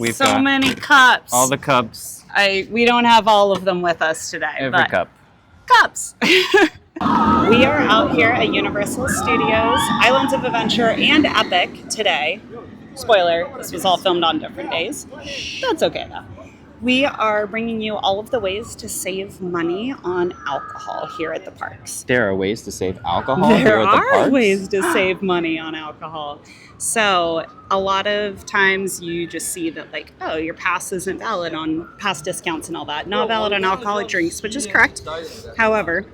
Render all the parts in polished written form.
We've so got many cups. all the cups. We don't have all of them with us today. Every cup. Cups. We are out here at Universal Studios, Islands of Adventure, and Epic today. Spoiler, this was all filmed on different days. That's okay though. We are bringing you all of the ways to save money on alcohol here at the parks. There are ways to save alcohol There here at the are parks? ways to save money on alcohol. So a lot of times you just see that like, oh, your pass isn't valid on pass discounts and all that. Not valid on alcoholic drinks, which is correct. However,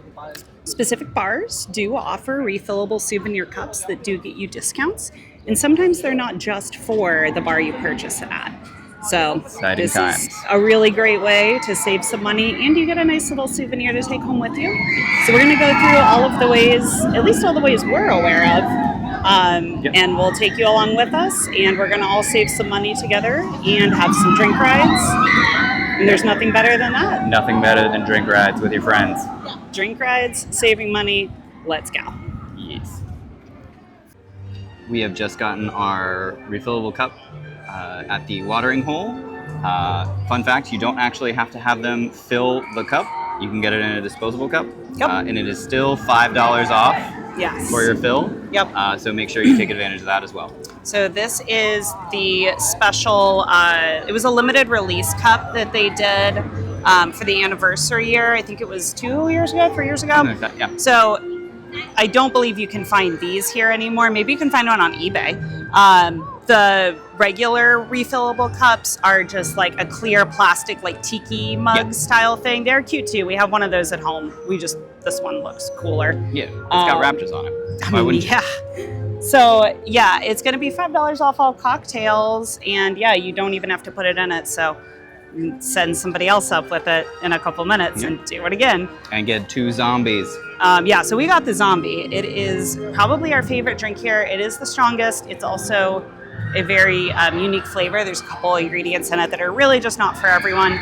specific bars do offer refillable souvenir cups that do get you discounts. And sometimes they're not just for the bar you purchase it at. So Exciting this times. is a really great way to save some money, and you get a nice little souvenir to take home with you. So we're going to go through all of the ways, at least all the ways we're aware of, and we'll take you along with us, and we're going to all save some money together and have some drink rides. And there's nothing better than that. Nothing better than drink rides with your friends. Drink rides, saving money, let's go. Yes. We have just gotten our refillable cup at the watering hole. Fun fact, you don't actually have to have them fill the cup. You can get it in a disposable cup. Yep. And it is still $5 off Yes. for your fill. Yep. So make sure you take advantage of that as well. So this is the special, it was a limited release cup that they did for the anniversary year. I think it was 3 years ago. Something like that, yeah. So I don't believe you can find these here anymore. Maybe you can find one on eBay. The regular refillable cups are just like a clear plastic, like tiki mug style thing. They're cute too. We have one of those at home. This one looks cooler. Yeah, it's got raptors on it. Why wouldn't you? Yeah. So yeah, it's going to be $5 off all cocktails, and yeah, you don't even have to put it in it. So send somebody else up with it in a couple minutes and do it again. And get 2 zombies. So we got the zombie. It is probably our favorite drink here. It is the strongest. It's also a very unique flavor. There's a couple ingredients in it that are really just not for everyone.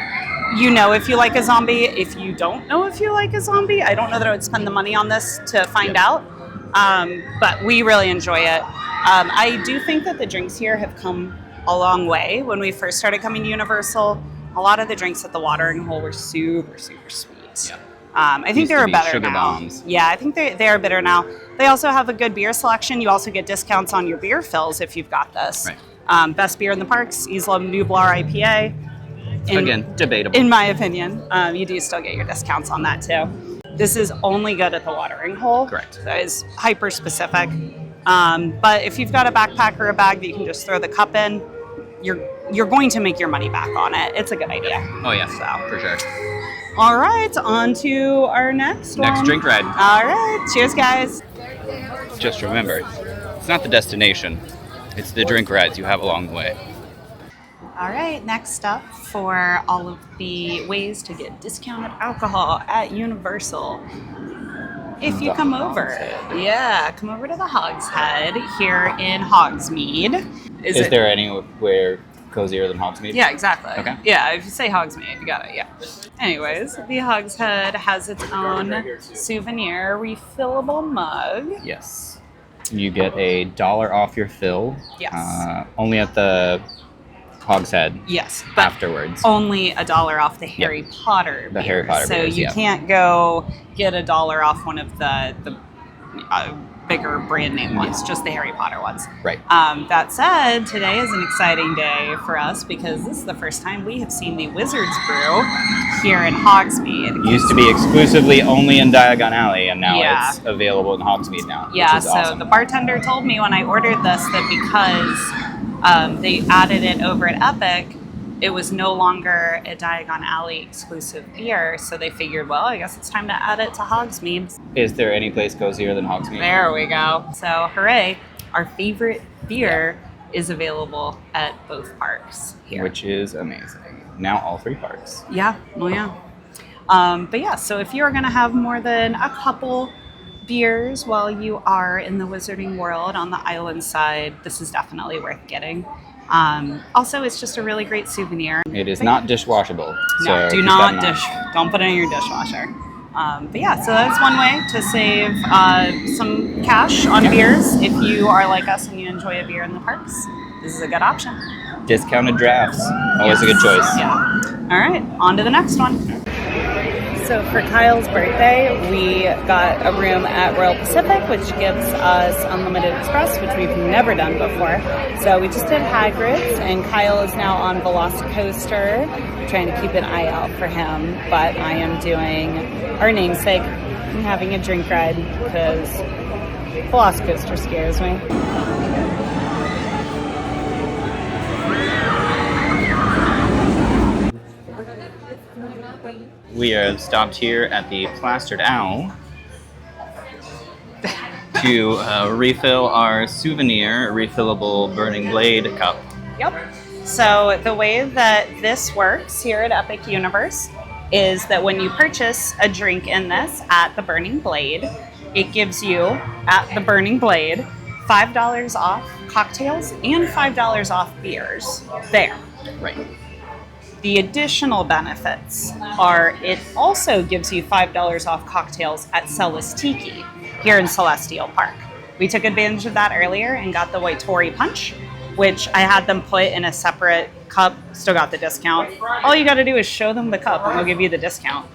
You know if you like a zombie. If you don't know if you like a zombie, I don't know that I would spend the money on this to find out. But we really enjoy it. I do think that the drinks here have come a long way. When we first started coming to Universal, a lot of the drinks at the watering hole were super, super sweet. Yeah. I think they're better sugar now. bombs. Yeah, I think they are better now. They also have a good beer selection. You also get discounts on your beer fills if you've got this. Right. Best beer in the parks, Isla Nublar IPA. Again, debatable. In my opinion, you do still get your discounts on that too. This is only good at the watering hole. Correct. That is hyper specific. But if you've got a backpack or a bag that you can just throw the cup in, you're going to make your money back on it. It's a good idea. Oh yeah, for sure. All right, on to our next one. Next drink ride. All right, cheers, guys. Just remember, it's not the destination, it's the drink rides you have along the way. All right, next up for all of the ways to get discounted alcohol at Universal. If you come over, come over to the Hogs Head here in Hogsmeade. Is there anywhere cozier than Hogsmeade? Yeah, exactly. Okay. Yeah, if you say Hogsmeade, you got it, yeah. Anyways, the Hogs Head has its own Souvenir refillable mug. Yes. You get $1 off your fill. Yes. Only at the Hogs Head. Yes, but afterwards. only $1 off the Harry Potter beers. Harry Potter so beers, you can't go get $1 off one of the bigger brand name ones, just the Harry Potter ones. Right. That said, today is an exciting day for us because this is the first time we have seen the Wizard's Brew here in Hogsmeade. It used to be exclusively only in Diagon Alley, and now it's available in Hogsmeade now. Yeah, which is so awesome. the bartender told me when I ordered this that because they added it over at Epic, it was no longer a Diagon Alley exclusive beer, so they figured, well, I guess it's time to add it to Hogsmeade. Is there any place cozier than Hogsmeade? There we go. So, hooray, our favorite beer is available at both parks here. Which is amazing. Now all 3 parks. Yeah, well, yeah. But yeah, so if you're going to have more than a couple beers while you are in the Wizarding World on the island side, this is definitely worth getting. Also, it's just a really great souvenir. It is not dishwashable. No, So do not don't put it in your dishwasher. But yeah, so that's one way to save some cash on beers. If you are like us and you enjoy a beer in the parks, this is a good option. Discounted drafts. Always a good choice. Yeah. All right, on to the next one. So for Kyle's birthday, we got a room at Royal Pacific, which gives us Unlimited Express, which we've never done before. So we just did Hagrid's, and Kyle is now on Velocicoaster. I'm trying to keep an eye out for him, but I am doing our namesake. I'm having a drink ride because Velocicoaster scares me. We are stopped here at the Plastered Owl to refill our Souvenir refillable burning blade cup. Yep. So the way that this works here at Epic Universe is that when you purchase a drink in this at the Burning Blade, it gives you, at the Burning Blade, $5 off cocktails and $5 off beers there. Right. The additional benefits are it also gives you $5 off cocktails at Celis Tiki here in Celestial Park. We took advantage of that earlier and got the Waitori Punch, which I had them put in a separate cup, still got the discount. All you got to do is show them the cup and they'll give you the discount.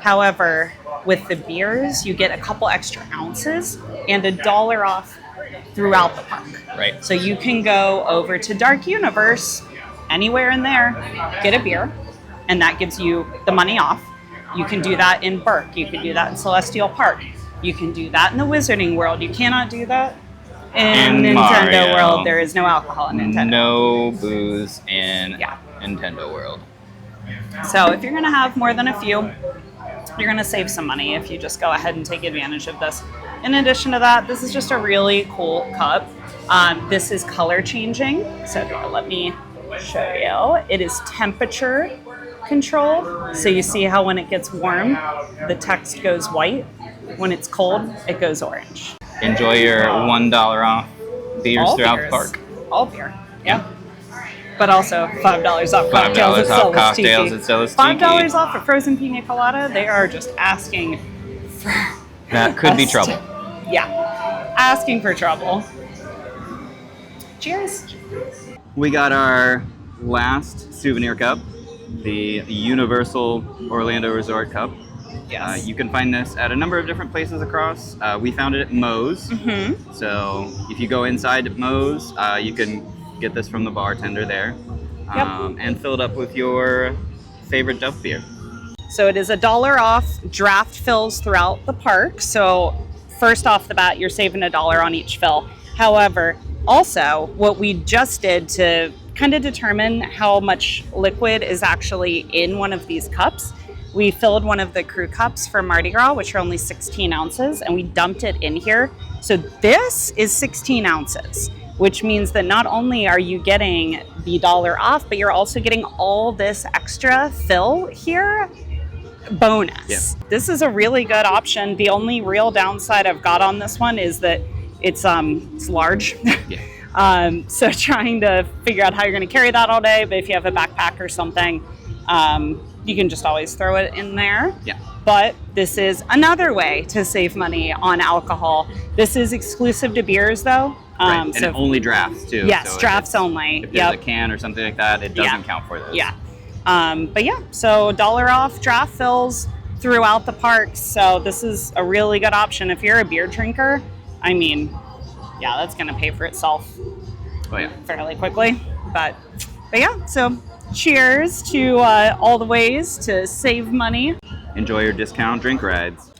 However, with the beers, you get a couple extra ounces and $1 off throughout the park. Right. So you can go over to Dark Universe, anywhere in there, get a beer, and that gives you the money off. You can do that in Burke. You can do that in Celestial Park. You can do that in the Wizarding World. You cannot do that in Nintendo Mario. World. There is no alcohol in Nintendo. No booze in Nintendo World. So if you're going to have more than a few, you're going to save some money if you just go ahead and take advantage of this. In addition to that, this is just a really cool cup. This is color changing. So let me show you. It is temperature controlled. So you see how when it gets warm, the text goes white. When it's cold, it goes orange. Enjoy your $1 off beers throughout the park. All beer. Yeah. But also $5 off $5 off cocktails at Celis Tiki. $5 off a frozen pina colada. They are just asking for that could be trouble. Yeah. Asking for trouble. Cheers. We got our last souvenir cup, the Universal Orlando Resort Cup. Yes. You can find this at a number of different places across. We found it at Moe's. Mm-hmm. So if you go inside Moe's, you can get this from the bartender there. And fill it up with your favorite Duff beer. So it is $1 off draft fills throughout the park. So first off the bat, you're saving $1 on each fill. However, also, what we just did to kind of determine how much liquid is actually in one of these cups, we filled one of the crew cups for Mardi Gras, which are only 16 ounces, and we dumped it in here. So this is 16 ounces, which means that not only are you getting the $1 off, but you're also getting all this extra fill here. Bonus. Yeah. This is a really good option. The only real downside I've got on this one is that it's large. Yeah. So trying to figure out how you're going to carry that all day, but if you have a backpack or something, you can just always throw it in there. Yeah. But this is another way to save money on alcohol. This is exclusive to beers, though. Right. And so, it only drafts, too. Yes, so drafts only. If there's a can or something like that, it doesn't count for this. Yeah. But yeah, so $1 off draft fills throughout the parks. So this is a really good option. If you're a beer drinker, I mean, yeah, that's going to pay for itself fairly quickly. But yeah, so cheers to all the ways to save money. Enjoy your discount drink rides.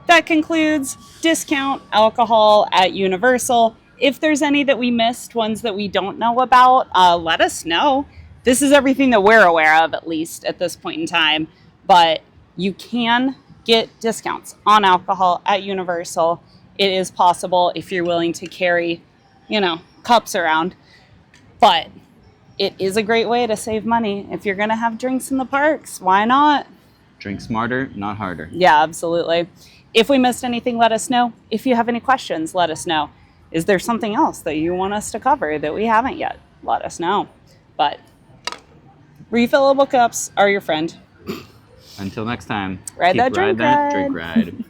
That concludes discount alcohol at Universal. If there's any that we missed, ones that we don't know about, let us know. This is everything that we're aware of, at least at this point in time. But you can get discounts on alcohol at Universal. It is possible if you're willing to carry, cups around. But it is a great way to save money. If you're going to have drinks in the parks, why not? Drink smarter, not harder. Yeah, absolutely. If we missed anything, let us know. If you have any questions, let us know. Is there something else that you want us to cover that we haven't yet? Let us know. But refillable cups are your friend. Until next time, Ride that drink ride. Drink ride.